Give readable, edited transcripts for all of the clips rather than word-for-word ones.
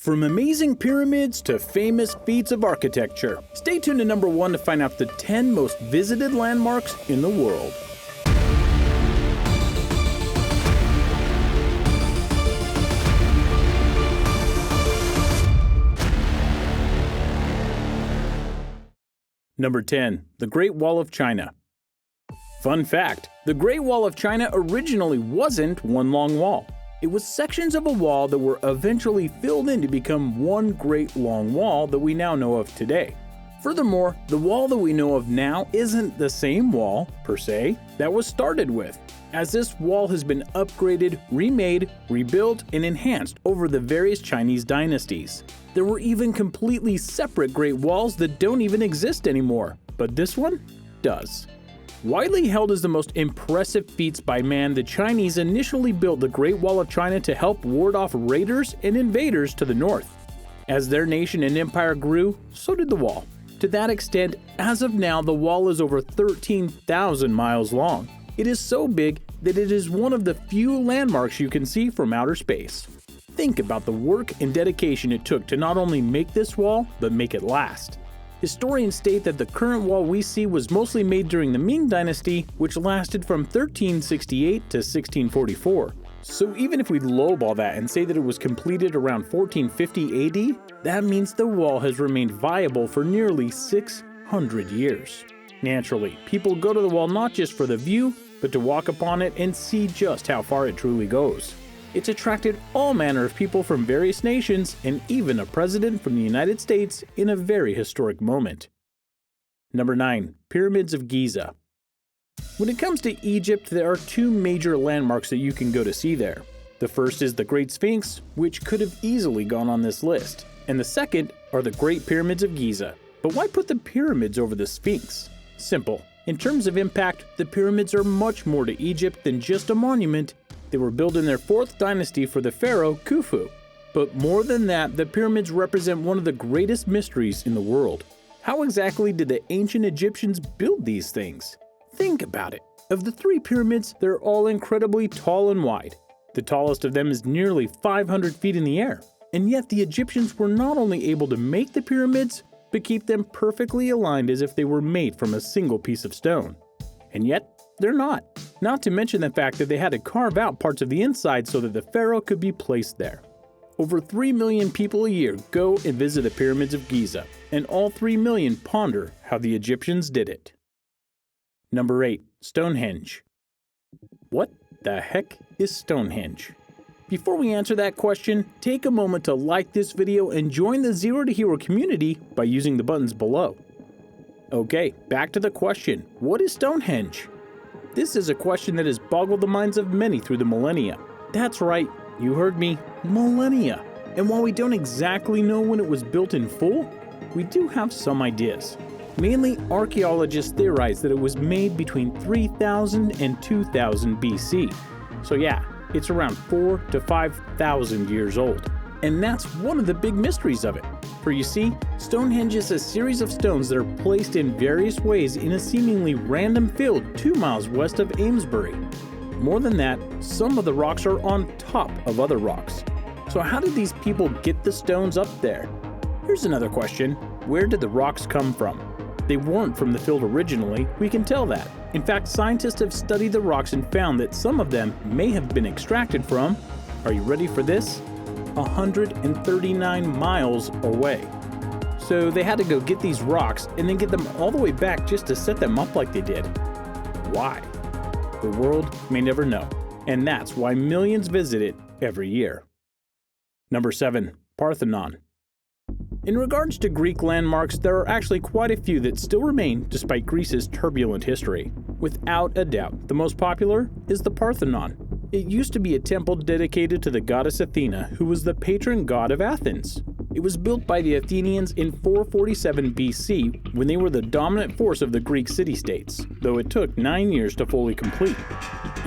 From amazing pyramids to famous feats of architecture, stay tuned to number 1 to find out the 10 most visited landmarks in the world. Number 10. The Great Wall of China. Fun fact, the Great Wall of China originally wasn't one long wall. It was sections of a wall that were eventually filled in to become one great long wall that we now know of today. Furthermore, the wall that we know of now isn't the same wall, per se, that was started with, as this wall has been upgraded, remade, rebuilt, and enhanced over the various Chinese dynasties. There were even completely separate Great Walls that don't even exist anymore, but this one does. Widely held as the most impressive feats by man, the Chinese initially built the Great Wall of China to help ward off raiders and invaders to the north. As their nation and empire grew, so did the wall. To that extent, as of now, the wall is over 13,000 miles long. It is so big that it is one of the few landmarks you can see from outer space. Think about the work and dedication it took to not only make this wall, but make it last. Historians state that the current wall we see was mostly made during the Ming Dynasty, which lasted from 1368 to 1644. So even if we lowball that and say that it was completed around 1450 AD, that means the wall has remained viable for nearly 600 years. Naturally, people go to the wall not just for the view, but to walk upon it and see just how far it truly goes. It's attracted all manner of people from various nations and even a president from the United States in a very historic moment. Number 9. Pyramids of Giza. When it comes to Egypt, there are two major landmarks that you can go to see there. The first is the Great Sphinx, which could have easily gone on this list, and the second are the Great Pyramids of Giza. But why put the pyramids over the Sphinx? Simple. In terms of impact, the pyramids are much more to Egypt than just a monument. They were built in their 4th dynasty for the pharaoh Khufu. But more than that, the pyramids represent one of the greatest mysteries in the world. How exactly did the ancient Egyptians build these things? Think about it. Of the 3 pyramids, they're all incredibly tall and wide. The tallest of them is nearly 500 feet in the air. And yet the Egyptians were not only able to make the pyramids, but keep them perfectly aligned as if they were made from a single piece of stone. And yet, they're not. Not to mention the fact that they had to carve out parts of the inside so that the pharaoh could be placed there. Over 3 million people a year go and visit the pyramids of Giza, and all 3 million ponder how the Egyptians did it. Number 8. Stonehenge. What the heck is Stonehenge? Before we answer that question, take a moment to like this video and join the Zero to Hero community by using the buttons below. Okay, back to the question. What is Stonehenge? This is a question that has boggled the minds of many through the millennia. That's right, you heard me, millennia. And while we don't exactly know when it was built in full, we do have some ideas. Mainly, archaeologists theorize that it was made between 3000 and 2000 BC. So yeah, it's around 4,000 to 5,000 years old. And that's one of the big mysteries of it. For you see, Stonehenge is a series of stones that are placed in various ways in a seemingly random field 2 miles west of Amesbury. More than that, some of the rocks are on top of other rocks. So how did these people get the stones up there? Here's another question. Where did the rocks come from? They weren't from the field originally, we can tell that. In fact, scientists have studied the rocks and found that some of them may have been extracted from, are you ready for this? 139 miles away. So they had to go get these rocks and then get them all the way back just to set them up like they did. Why? The world may never know, and that's why millions visit it every year. Number 7. Parthenon. In regards to Greek landmarks, there are actually quite a few that still remain despite Greece's turbulent history. Without a doubt, the most popular is the Parthenon. It used to be a temple dedicated to the goddess Athena, who was the patron god of Athens. It was built by the Athenians in 447 BC when they were the dominant force of the Greek city-states, though it took 9 years to fully complete.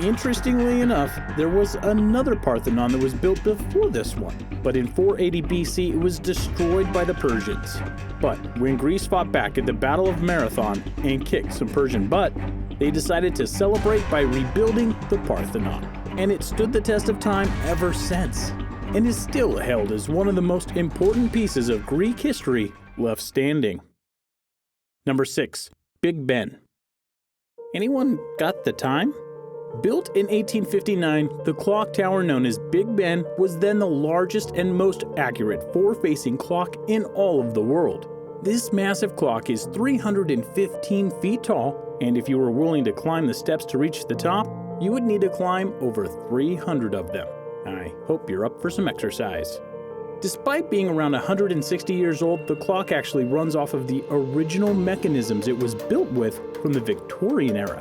Interestingly enough, there was another Parthenon that was built before this one, but in 480 BC it was destroyed by the Persians. But when Greece fought back at the Battle of Marathon and kicked some Persian butt, they decided to celebrate by rebuilding the Parthenon. And it stood the test of time ever since. and is still held as one of the most important pieces of Greek history left standing. Number 6. Big Ben. Anyone got the time? Built in 1859, the clock tower known as Big Ben was then the largest and most accurate forward-facing clock in all of the world. This massive clock is 315 feet tall, and if you were willing to climb the steps to reach the top, you would need to climb over 300 of them. I hope you're up for some exercise. Despite being around 160 years old, the clock actually runs off of the original mechanisms it was built with from the Victorian era,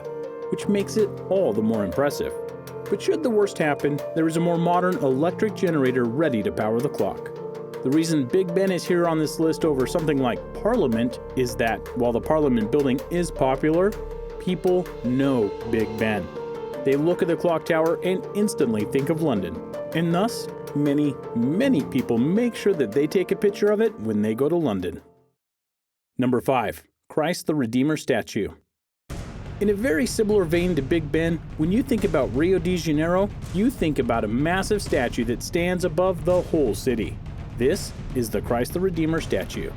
which makes it all the more impressive. But should the worst happen, there is a more modern electric generator ready to power the clock. The reason Big Ben is here on this list over something like Parliament is that while the Parliament building is popular, people know Big Ben. They look at the clock tower and instantly think of London, and thus, many people make sure that they take a picture of it when they go to London. Number 5. Christ the Redeemer statue. In a very similar vein to Big Ben, when you think about Rio de Janeiro, you think about a massive statue that stands above the whole city. This is the Christ the Redeemer statue.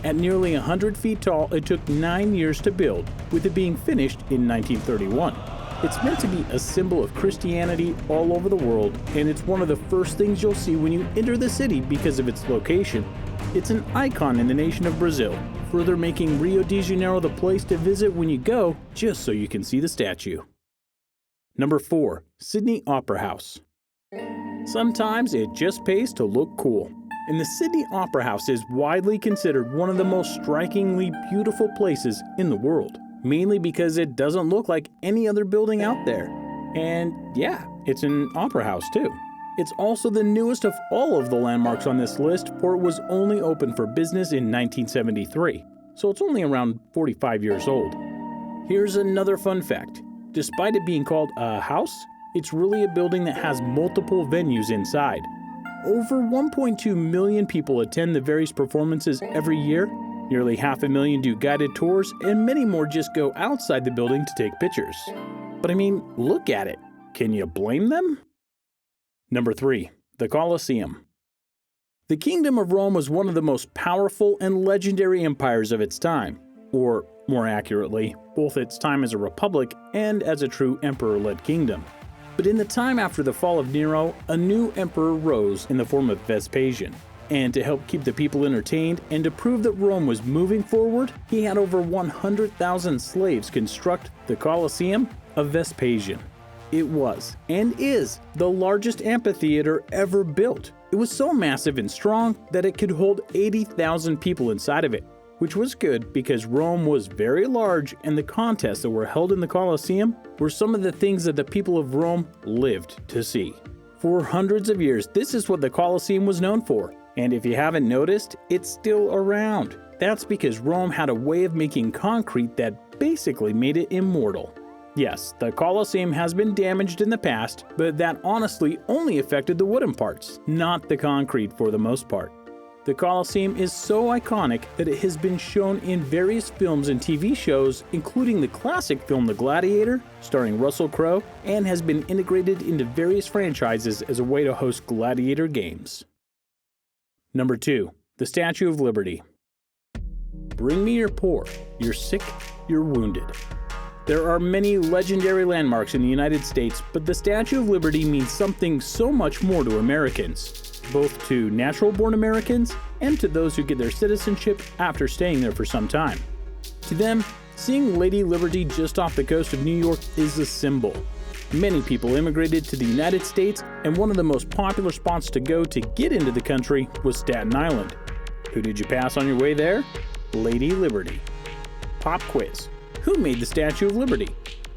At nearly 100 feet tall, it took 9 years to build, with it being finished in 1931. It's meant to be a symbol of Christianity all over the world, and it's one of the first things you'll see when you enter the city because of its location. It's an icon in the nation of Brazil, further making Rio de Janeiro the place to visit when you go, just so you can see the statue. Number 4. Sydney Opera House. Sometimes it just pays to look cool, and the Sydney Opera House is widely considered one of the most strikingly beautiful places in the world, mainly because it doesn't look like any other building out there. And yeah, it's an opera house too. It's also the newest of all of the landmarks on this list, for it was only open for business in 1973, so it's only around 45 years old. Here's another fun fact. Despite it being called a house, it's really a building that has multiple venues inside. Over 1.2 million people attend the various performances every year. Nearly 500,000 do guided tours, and many more just go outside the building to take pictures. But I mean, look at it. Can you blame them? Number 3. The Colosseum. The Kingdom of Rome was one of the most powerful and legendary empires of its time, or more accurately, both its time as a republic and as a true emperor-led kingdom. But in the time after the fall of Nero, a new emperor rose in the form of Vespasian. And to help keep the people entertained and to prove that Rome was moving forward, he had over 100,000 slaves construct the Colosseum of Vespasian. It was, and is, the largest amphitheater ever built. It was so massive and strong that it could hold 80,000 people inside of it, which was good because Rome was very large, and the contests that were held in the Colosseum were some of the things that the people of Rome lived to see. For hundreds of years, this is what the Colosseum was known for. And if you haven't noticed, it's still around. That's because Rome had a way of making concrete that basically made it immortal. Yes, the Colosseum has been damaged in the past, but that honestly only affected the wooden parts, not the concrete for the most part. The Colosseum is so iconic that it has been shown in various films and TV shows, including the classic film The Gladiator, starring Russell Crowe, and has been integrated into various franchises as a way to host gladiator games. Number 2. The Statue of Liberty. Bring me your poor, you're sick, you're wounded. There are many legendary landmarks in the United States, but the Statue of Liberty means something so much more to Americans, both to natural-born Americans and to those who get their citizenship after staying there for some time. To them, seeing Lady Liberty just off the coast of New York is a symbol. Many people immigrated to the United States, and one of the most popular spots to go to get into the country was Staten Island. Who did you pass on your way there? Lady Liberty. Pop quiz. Who made the Statue of Liberty?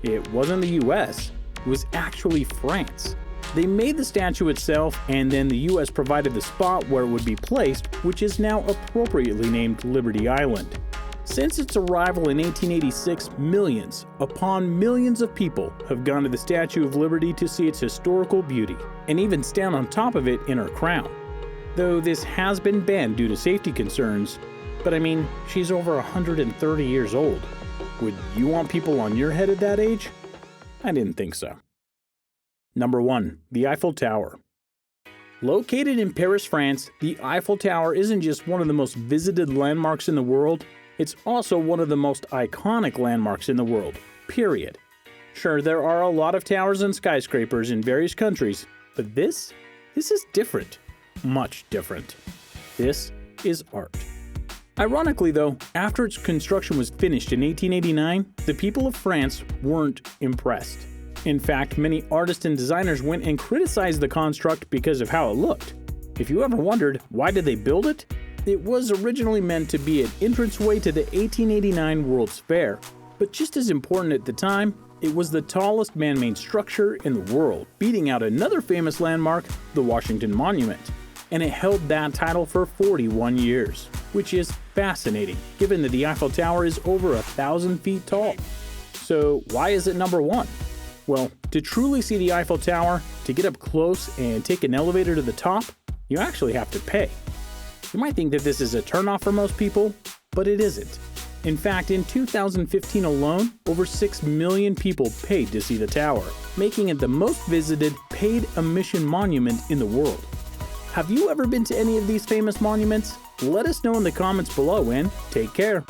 It wasn't the US, it was actually France. They made the statue itself, and then the US provided the spot where it would be placed, which is now appropriately named Liberty Island. Since its arrival in 1886, millions upon millions of people have gone to the Statue of Liberty to see its historical beauty, and even stand on top of it in her crown. Though this has been banned due to safety concerns, but I mean, she's over 130 years old. Would you want people on your head at that age? I didn't think so. Number 1. The Eiffel Tower. Located in Paris, France, the Eiffel Tower isn't just one of the most visited landmarks in the world, it's also one of the most iconic landmarks in the world, period. Sure, there are a lot of towers and skyscrapers in various countries, but this is different. Much different. This is art. Ironically though, after its construction was finished in 1889, the people of France weren't impressed. In fact, many artists and designers went and criticized the construct because of how it looked. If you ever wondered why did they build it, it was originally meant to be an entranceway to the 1889 World's Fair. But just as important at the time, it was the tallest man-made structure in the world, beating out another famous landmark, the Washington Monument. And it held that title for 41 years, which is fascinating, given that the Eiffel Tower is over 1,000 feet tall. So why is it number one? Well, to truly see the Eiffel Tower, to get up close and take an elevator to the top, you actually have to pay. You might think that this is a turnoff for most people, but it isn't. In fact, in 2015 alone, over 6 million people paid to see the tower, making it the most visited paid admission monument in the world. Have you ever been to any of these famous monuments? Let us know in the comments below and take care.